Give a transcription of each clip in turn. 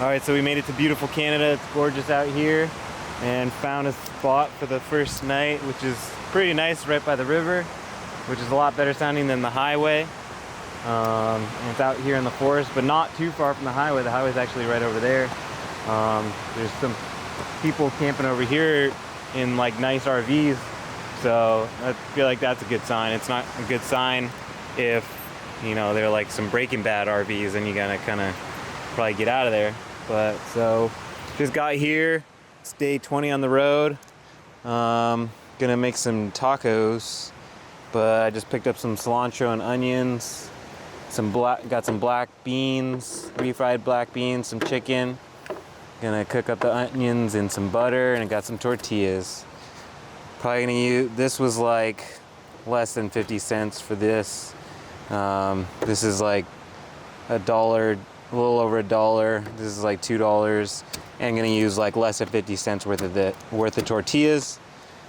Alright, so we made it to beautiful Canada. It's gorgeous out here, and found a spot for the first night, which is pretty nice, right by the river, which is a lot better sounding than the highway. And it's out here in the forest, but not too far from the highway. The highway's actually right over there. There's some people camping over here in like nice RVs, so I feel like that's a good sign. It's not a good sign if, you know, they're like some Breaking Bad RVs and you gotta kind of probably get out of there. But so just got here. It's day 20 on the road. Gonna make some tacos, but I just picked up some cilantro and onions, got some black beans, refried black beans, some chicken. Gonna cook up the onions in some butter, and I got some tortillas. Probably gonna use, this was like less than 50 cents for this. This is like $1, a little over $1. This is like $2, and I'm gonna use like less than 50 cents worth of tortillas.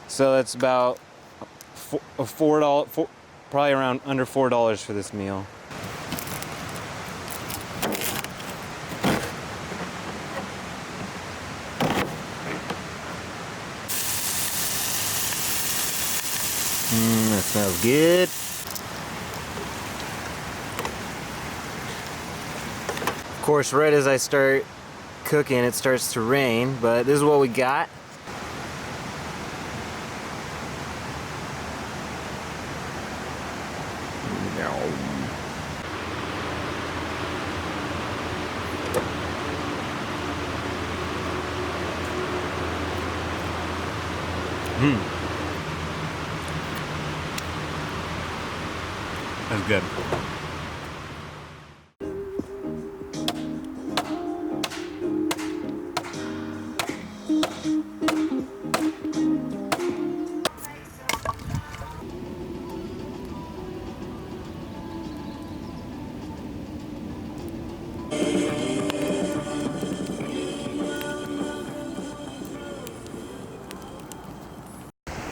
So that's about $4, probably around under $4 for this meal. That smells good. Of course, right as I start cooking, it starts to rain, but this is what we got. That's good.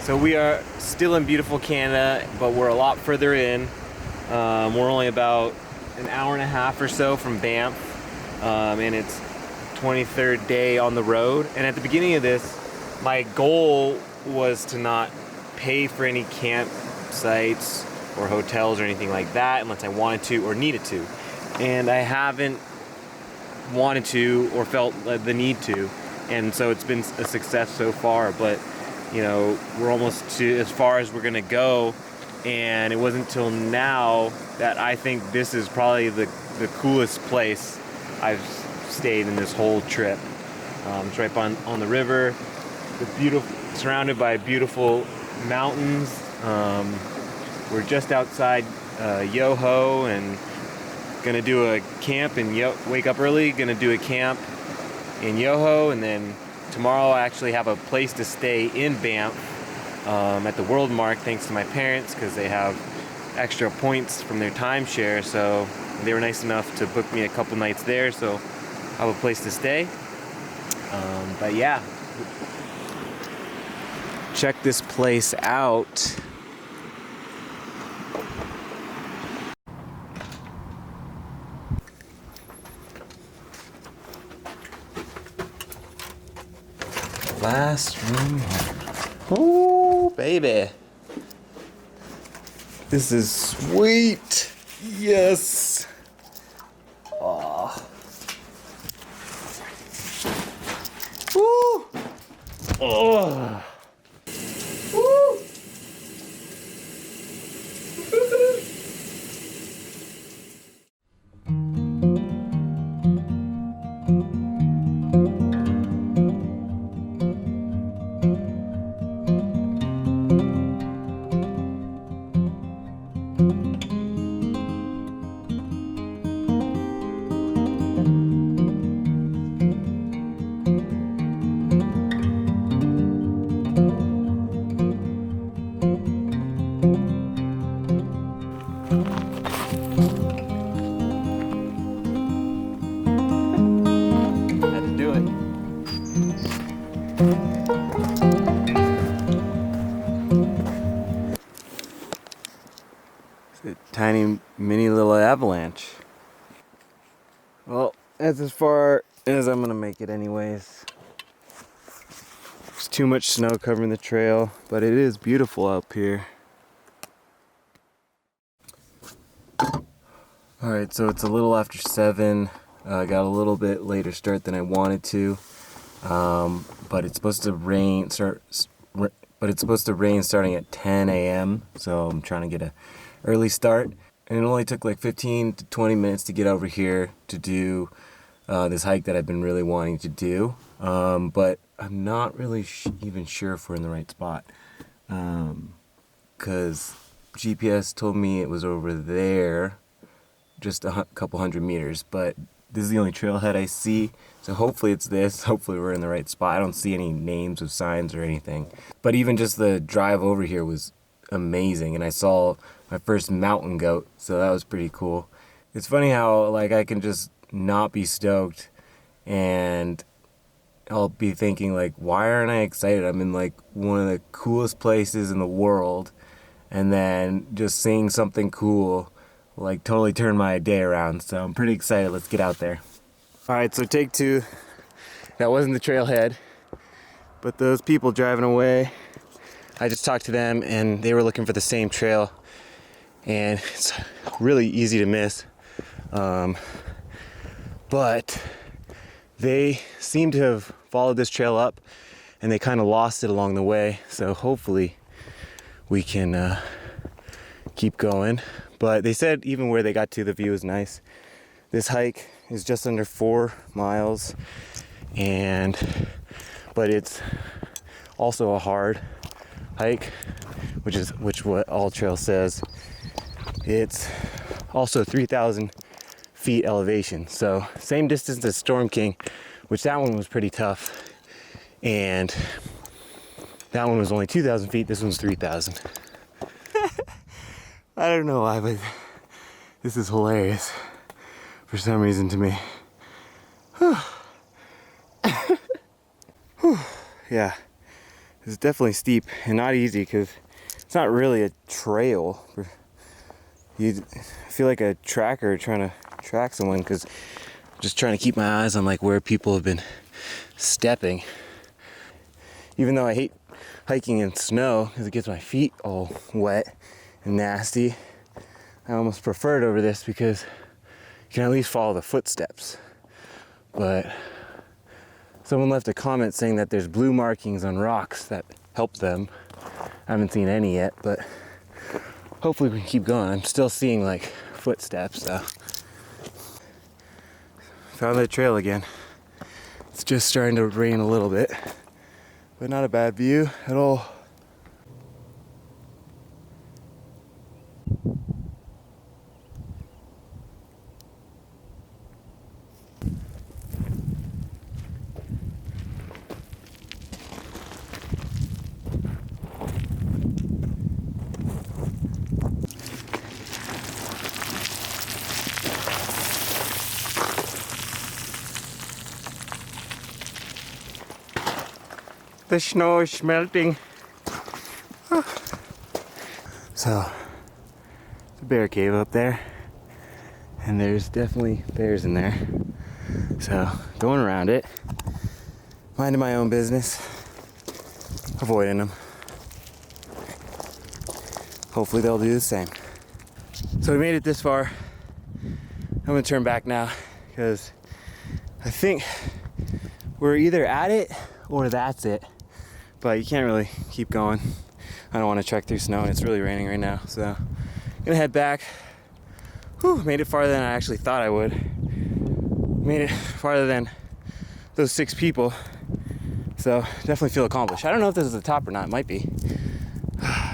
So we are still in beautiful Canada, but we're a lot further in. We're only about an hour and a half or so from Banff, and it's 23rd day on the road. And at the beginning of this, my goal was to not pay for any campsites or hotels or anything like that unless I wanted to or needed to. And I haven't wanted to or felt the need to. And so it's been a success so far, but you know, we're almost to as far as we're gonna go, and it wasn't until now that I think this is probably the coolest place I've stayed in this whole trip. It's right on the river, surrounded by beautiful mountains. We're just outside Yoho, and gonna do a camp and wake up early. Gonna do a camp in Yoho, and then tomorrow I actually have a place to stay in Banff at the World Mark, thanks to my parents, because they have extra points from their timeshare. So they were nice enough to book me a couple nights there, so I have a place to stay. But yeah, check this place out. Last room here. Oh, baby. This is sweet. Yes. Oh. Woo. Oh. Woo. avalanche. Well, that's as far as I'm gonna make it anyways. There's too much snow covering the trail, but it is beautiful up here. Alright, so it's a little after 7. I got a little bit later start than I wanted to. But it's supposed to rain starting at 10 a.m. So I'm trying to get an early start. And it only took like 15 to 20 minutes to get over here to do this hike that I've been really wanting to do. But I'm not really even sure if we're in the right spot. Because GPS told me it was over there, just a couple hundred meters. But this is the only trailhead I see. So hopefully it's this. Hopefully we're in the right spot. I don't see any names of signs or anything. But even just the drive over here was amazing. And I saw my first mountain goat. So that was pretty cool. It's funny how like I can just not be stoked and I'll be thinking like, why aren't I excited? I'm in like one of the coolest places in the world. And then just seeing something cool like totally turned my day around. So I'm pretty excited. Let's get out there. All right, so take 2. That wasn't the trailhead, but those people driving away, I just talked to them and they were looking for the same trail, and it's really easy to miss. But they seem to have followed this trail up and they kind of lost it along the way. So hopefully we can keep going. But they said even where they got to, the view is nice. This hike is just under 4 miles, but it's also a hard hike, which what All Trail says. It's also 3,000 feet elevation, so same distance as Storm King, which that one was pretty tough, and that one was only 2,000 feet. This one's 3,000. I don't know why, but this is hilarious for some reason to me. Yeah, it's definitely steep and not easy because it's not really a trail. I feel like a tracker trying to track someone because I'm just trying to keep my eyes on like where people have been stepping. Even though I hate hiking in snow because it gets my feet all wet and nasty, I almost prefer it over this because you can at least follow the footsteps. But someone left a comment saying that there's blue markings on rocks that help them. I haven't seen any yet, but hopefully we can keep going. I'm still seeing like footsteps, so. Found that trail again. It's just starting to rain a little bit, but not a bad view at all. The snow is melting. So, it's a bear cave up there, and there's definitely bears in there. So, going around it, minding my own business, avoiding them. Hopefully they'll do the same. So we made it this far. I'm gonna turn back now because I think we're either at it or that's it. But you can't really keep going. I don't want to trek through snow, and it's really raining right now. So I'm gonna head back. Whew, made it farther than I actually thought I would. Made it farther than those 6 people. So definitely feel accomplished. I don't know if this is the top or not, it might be.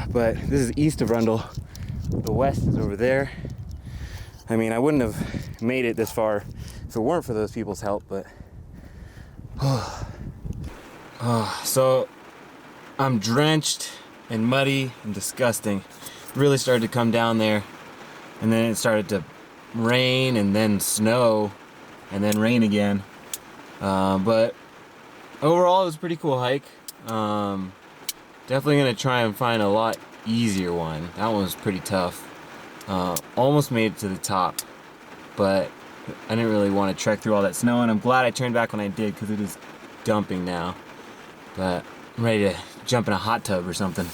But this is east of Rundle. The west is over there. I mean, I wouldn't have made it this far if it weren't for those people's help, but so I'm drenched and muddy and disgusting. It really started to come down there, and then it started to rain and then snow and then rain again. But overall, it was a pretty cool hike. Definitely gonna try and find a lot easier one. That one was pretty tough. Almost made it to the top, but I didn't really want to trek through all that snow, and I'm glad I turned back when I did because it is dumping now. But I'm ready to jump in a hot tub or something.